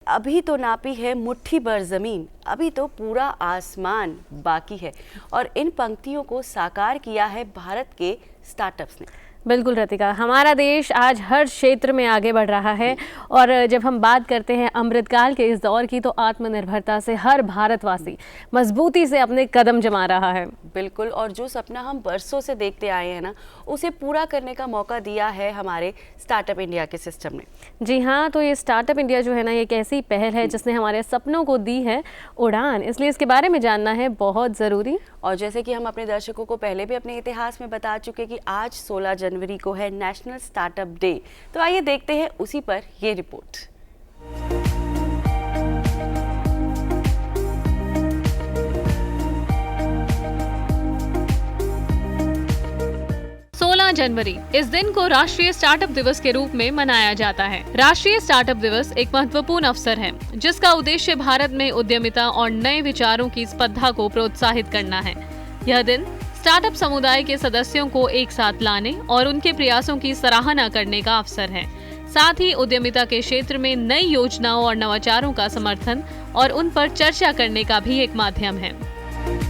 अभी तो नापी है मुट्ठी भर ज़मीन, अभी तो पूरा आसमान बाकी है। और इन पंक्तियों को साकार किया है भारत के स्टार्टअप्स ने। बिल्कुल रतिका, हमारा देश आज हर क्षेत्र में आगे बढ़ रहा है और जब हम बात करते हैं अमृतकाल के इस दौर की, तो आत्मनिर्भरता से हर भारतवासी मजबूती से अपने कदम जमा रहा है। बिल्कुल, और जो सपना हम बरसों से देखते आए हैं ना, उसे पूरा करने का मौका दिया है हमारे स्टार्टअप इंडिया के सिस्टम ने। जी हाँ, तो ये स्टार्टअप इंडिया जो है ना, ये एक ऐसी पहल है जिसने हमारे सपनों को दी है उड़ान, इसलिए इसके बारे में जानना है बहुत ज़रूरी। और जैसे कि हम अपने दर्शकों को पहले भी अपने इतिहास में बता चुके कि आज 16 जनवरी को है नेशनल स्टार्टअप डे, तो आइए देखते हैं उसी पर ये रिपोर्ट। जनवरी इस दिन को राष्ट्रीय स्टार्टअप दिवस के रूप में मनाया जाता है। राष्ट्रीय स्टार्टअप दिवस एक महत्वपूर्ण अवसर है जिसका उद्देश्य भारत में उद्यमिता और नए विचारों की स्पर्धा को प्रोत्साहित करना है। यह दिन स्टार्टअप समुदाय के सदस्यों को एक साथ लाने और उनके प्रयासों की सराहना करने का अवसर है। साथ ही उद्यमिता के क्षेत्र में नई योजनाओं और नवाचारों का समर्थन और उन पर चर्चा करने का भी एक माध्यम है।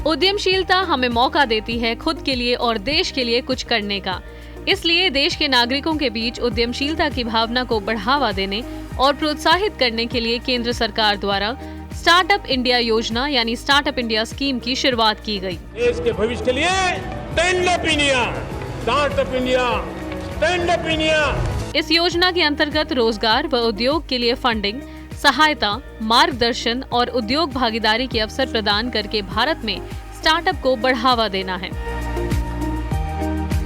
उद्यमशीलता हमें मौका देती है खुद के लिए और देश के लिए कुछ करने का। इसलिए देश के नागरिकों के बीच उद्यमशीलता की भावना को बढ़ावा देने और प्रोत्साहित करने के लिए केंद्र सरकार द्वारा स्टार्टअप इंडिया योजना यानी स्टार्टअप इंडिया स्कीम की शुरुआत की गई। देश के भविष्य के लिए stand up India, startup India, stand up India. इस योजना के अंतर्गत रोजगार व उद्योग के लिए फंडिंग, सहायता, मार्गदर्शन और उद्योग भागीदारी के अवसर प्रदान करके भारत में स्टार्टअप को बढ़ावा देना है।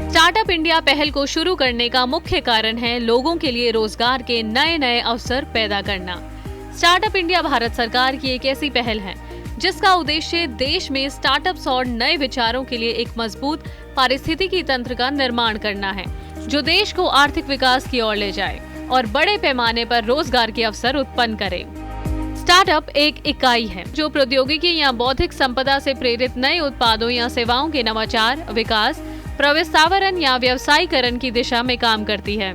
स्टार्टअप इंडिया पहल को शुरू करने का मुख्य कारण है लोगों के लिए रोजगार के नए नए अवसर पैदा करना। स्टार्टअप इंडिया भारत सरकार की एक ऐसी पहल है जिसका उद्देश्य देश में स्टार्टअप्स और नए विचारों के लिए एक मजबूत पारिस्थितिकी तंत्र का निर्माण करना है जो देश को आर्थिक विकास की ओर ले जाए और बड़े पैमाने पर रोजगार के अवसर उत्पन्न करे। स्टार्टअप एक इकाई है जो प्रौद्योगिकी या बौद्धिक संपदा से प्रेरित नए उत्पादों या सेवाओं के नवाचार, विकास, प्रविस्तावरण या व्यवसायीकरण की दिशा में काम करती है।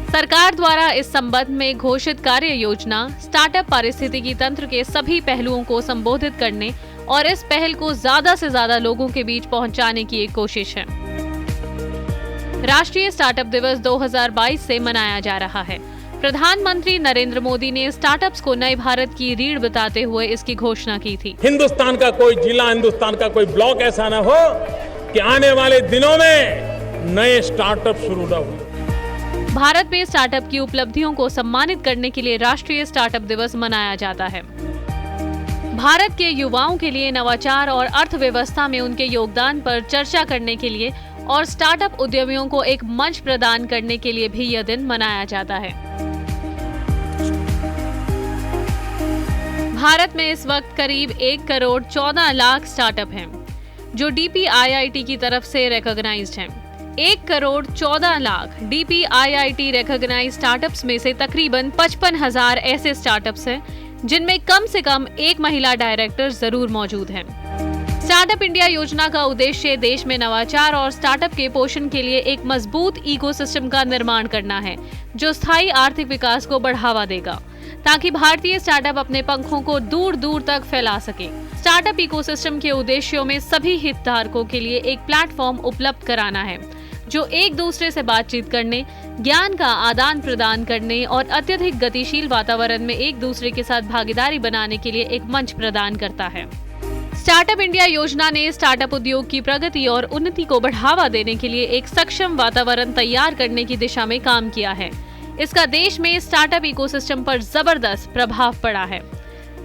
सरकार द्वारा इस संबंध में घोषित कार्य योजना स्टार्टअप पारिस्थितिकी तंत्र के सभी पहलुओं को संबोधित करने और इस पहल को ज्यादा से ज्यादा लोगों के बीच पहुंचाने की एक कोशिश है। राष्ट्रीय स्टार्टअप दिवस 2022 से मनाया जा रहा है। प्रधानमंत्री नरेंद्र मोदी ने स्टार्टअप्स को नए भारत की रीढ़ बताते हुए इसकी घोषणा की थी। हिंदुस्तान का कोई जिला, हिंदुस्तान का कोई ब्लॉक ऐसा न हो कि आने वाले दिनों में नए स्टार्टअप शुरू न हो। भारत में स्टार्टअप की उपलब्धियों को सम्मानित करने के लिए राष्ट्रीय स्टार्टअप दिवस मनाया जाता है। भारत के युवाओं के लिए नवाचार और अर्थव्यवस्था में उनके योगदान पर चर्चा करने के लिए और स्टार्टअप उद्यमियों को एक मंच प्रदान करने के लिए भी यह दिन मनाया जाता है। भारत में इस वक्त करीब 1 करोड़ 14 लाख स्टार्टअप हैं, जो DPIIT की तरफ से रिकॉग्नाइज्ड हैं। 1 crore 14 lakh DPIIT recognised startups में से तकरीबन 55,000 ऐसे स्टार्टअप्स हैं जिनमें कम से कम एक महिला डायरेक्टर जरूर मौजूद हैं। स्टार्टअप इंडिया योजना का उद्देश्य देश में नवाचार और स्टार्टअप के पोषण के लिए एक मजबूत इकोसिस्टम का निर्माण करना है जो स्थायी आर्थिक विकास को बढ़ावा देगा ताकि भारतीय स्टार्टअप अपने पंखों को दूर दूर तक फैला सके। स्टार्टअप इकोसिस्टम के उद्देश्यों में सभी हितधारकों के लिए एक प्लेटफॉर्म उपलब्ध कराना है जो एक दूसरे से बातचीत करने, ज्ञान का आदान प्रदान करने और अत्यधिक गतिशील वातावरण में एक दूसरे के साथ भागीदारी बनाने के लिए एक मंच प्रदान करता है। स्टार्टअप इंडिया योजना ने स्टार्टअप उद्योग की प्रगति और उन्नति को बढ़ावा देने के लिए एक सक्षम वातावरण तैयार करने की दिशा में काम किया है। इसका देश में स्टार्टअप इकोसिस्टम पर जबरदस्त प्रभाव पड़ा है।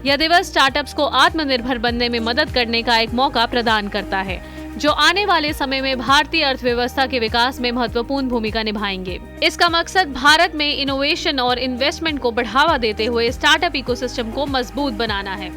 यह दिवस स्टार्टअप्स को आत्मनिर्भर बनने में मदद करने का एक मौका प्रदान करता है जो आने वाले समय में भारतीय अर्थव्यवस्था के विकास में महत्वपूर्ण भूमिका निभाएंगे। इसका मकसद भारत में इनोवेशन और इन्वेस्टमेंट को बढ़ावा देते हुए स्टार्टअप इकोसिस्टम को मजबूत बनाना है।